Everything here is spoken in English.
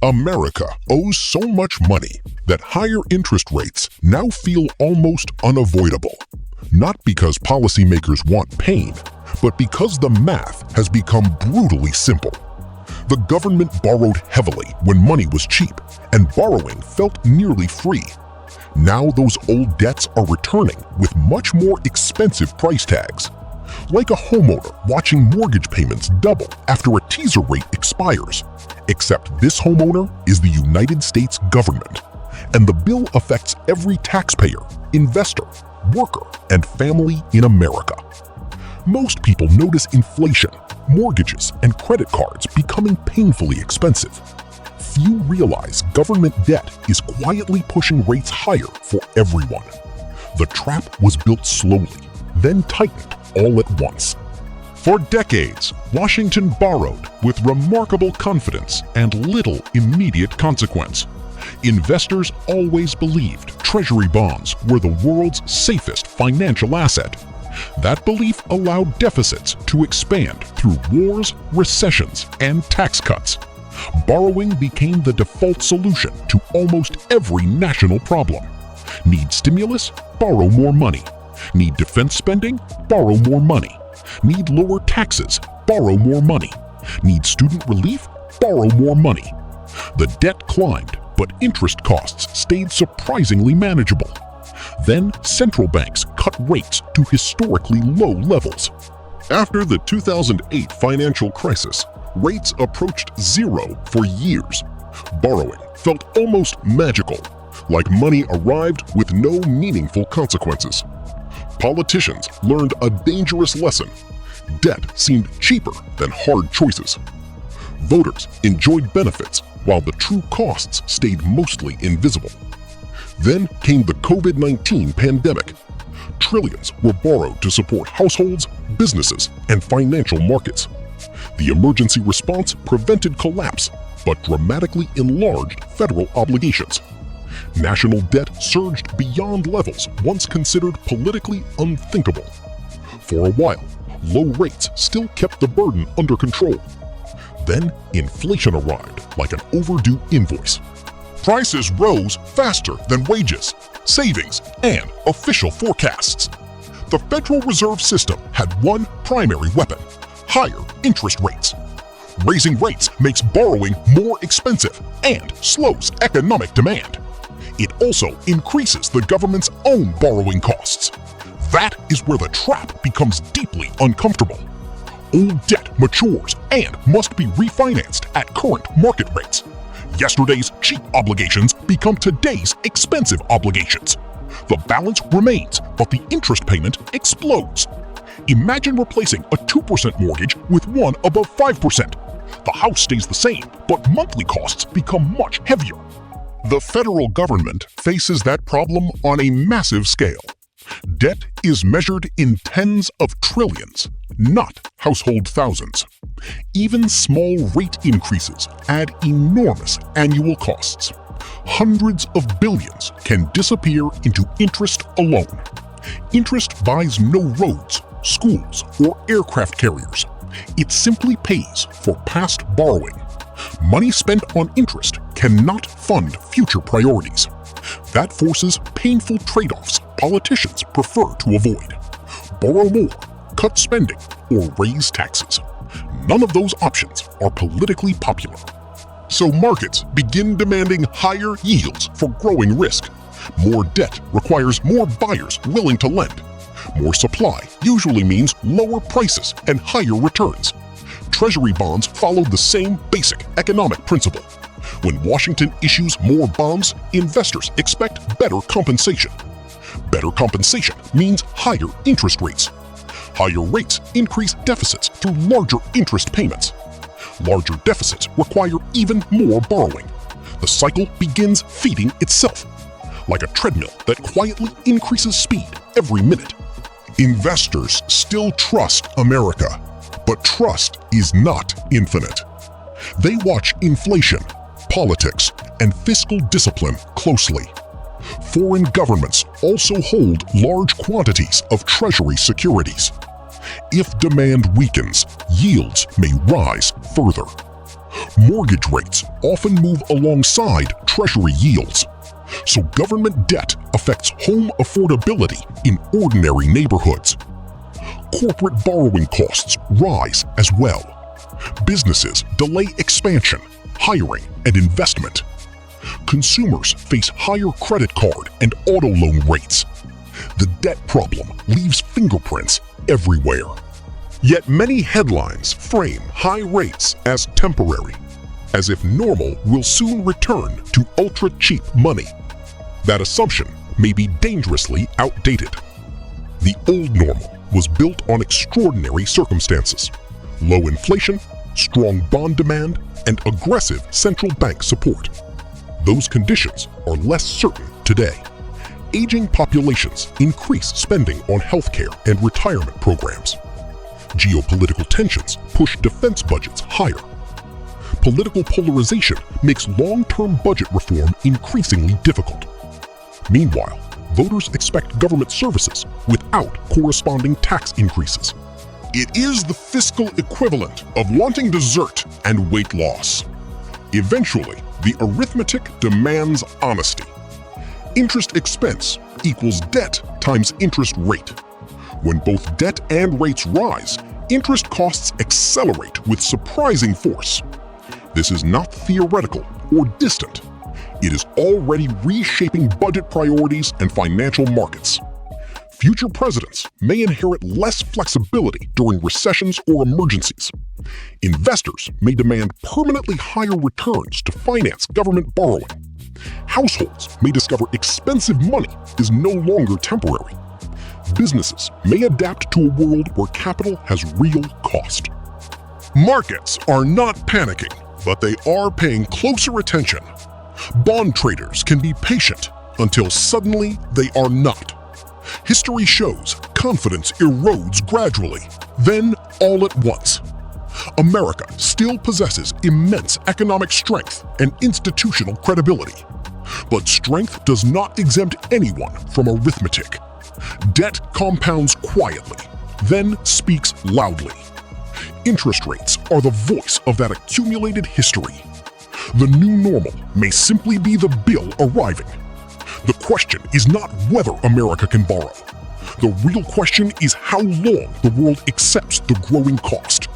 America owes so much money that higher interest rates now feel almost unavoidable. Not because policymakers want pain, but because the math has become brutally simple. The government borrowed heavily when money was cheap, and borrowing felt nearly free. Now those old debts are returning with much more expensive price tags. Like a homeowner watching mortgage payments double after a teaser rate expires. Except this homeowner is the United States government, and the bill affects every taxpayer, investor, worker, and family in America. Most people notice inflation, mortgages, and credit cards becoming painfully expensive. Few realize government debt is quietly pushing rates higher for everyone. The trap was built slowly, then tightened all at once. For decades, Washington borrowed with remarkable confidence and little immediate consequence. Investors always believed Treasury bonds were the world's safest financial asset. That belief allowed deficits to expand through wars, recessions, and tax cuts. Borrowing became the default solution to almost every national problem. Need stimulus? Borrow more money. Need defense spending? Borrow more money. Need lower taxes? Borrow more money. Need student relief? Borrow more money. The debt climbed, but interest costs stayed surprisingly manageable. Then central banks cut rates to historically low levels. After the 2008 financial crisis, rates approached zero for years. Borrowing felt almost magical, like money arrived with no meaningful consequences. Politicians learned a dangerous lesson. Debt seemed cheaper than hard choices. Voters enjoyed benefits while the true costs stayed mostly invisible. Then came the COVID-19 pandemic. Trillions were borrowed to support households, businesses, and financial markets. The emergency response prevented collapse, but dramatically enlarged federal obligations. National debt surged beyond levels once considered politically unthinkable. For a while, low rates still kept the burden under control. Then inflation arrived like an overdue invoice. Prices rose faster than wages, savings, and official forecasts. The Federal Reserve System had one primary weapon: higher interest rates. Raising rates makes borrowing more expensive and slows economic demand. It also increases the government's own borrowing costs. That is where the trap becomes deeply uncomfortable. Old debt matures and must be refinanced at current market rates. Yesterday's cheap obligations become today's expensive obligations. The balance remains, but the interest payment explodes. Imagine replacing a 2% mortgage with one above 5%. The house stays the same, but monthly costs become much heavier. The federal government faces that problem on a massive scale. Debt is measured in tens of trillions, not household thousands. Even small rate increases add enormous annual costs. Hundreds of billions can disappear into interest alone. Interest buys no roads, schools, or aircraft carriers. It simply pays for past borrowing. Money spent on interest cannot fund future priorities. That forces painful trade-offs politicians prefer to avoid. Borrow more, cut spending, or raise taxes. None of those options are politically popular. So markets begin demanding higher yields for growing risk. More debt requires more buyers willing to lend. More supply usually means lower prices and higher returns. Treasury bonds follow the same basic economic principle. When Washington issues more bonds, investors expect better compensation. Better compensation means higher interest rates. Higher rates increase deficits through larger interest payments. Larger deficits require even more borrowing. The cycle begins feeding itself, like a treadmill that quietly increases speed every minute. Investors still trust America, but trust is not infinite. They watch inflation, politics, and fiscal discipline closely. Foreign governments also hold large quantities of Treasury securities. If demand weakens, yields may rise further. Mortgage rates often move alongside Treasury yields, so government debt affects home affordability in ordinary neighborhoods. Corporate borrowing costs rise as well. Businesses delay expansion, hiring, and investment. Consumers face higher credit card and auto loan rates. The debt problem leaves fingerprints everywhere. Yet many headlines frame high rates as temporary, as if normal will soon return to ultra-cheap money. That assumption may be dangerously outdated. The old normal was built on extraordinary circumstances: low inflation, strong bond demand, and aggressive central bank support. Those conditions are less certain today. Aging populations increase spending on healthcare and retirement programs. Geopolitical tensions push defense budgets higher. Political polarization makes long-term budget reform increasingly difficult. Meanwhile, voters expect government services without corresponding tax increases. It is the fiscal equivalent of wanting dessert and weight loss. Eventually, the arithmetic demands honesty. Interest expense equals debt times interest rate. When both debt and rates rise, interest costs accelerate with surprising force. This is not theoretical or distant. It is already reshaping budget priorities and financial markets. Future presidents may inherit less flexibility during recessions or emergencies. Investors may demand permanently higher returns to finance government borrowing. Households may discover expensive money is no longer temporary. Businesses may adapt to a world where capital has real cost. Markets are not panicking, but they are paying closer attention. Bond traders can be patient until suddenly they are not. History shows confidence erodes gradually, then all at once. America still possesses immense economic strength and institutional credibility. But strength does not exempt anyone from arithmetic. Debt compounds quietly, then speaks loudly. Interest rates are the voice of that accumulated history. The new normal may simply be the bill arriving. The question is not whether America can borrow. The real question is how long the world accepts the growing cost.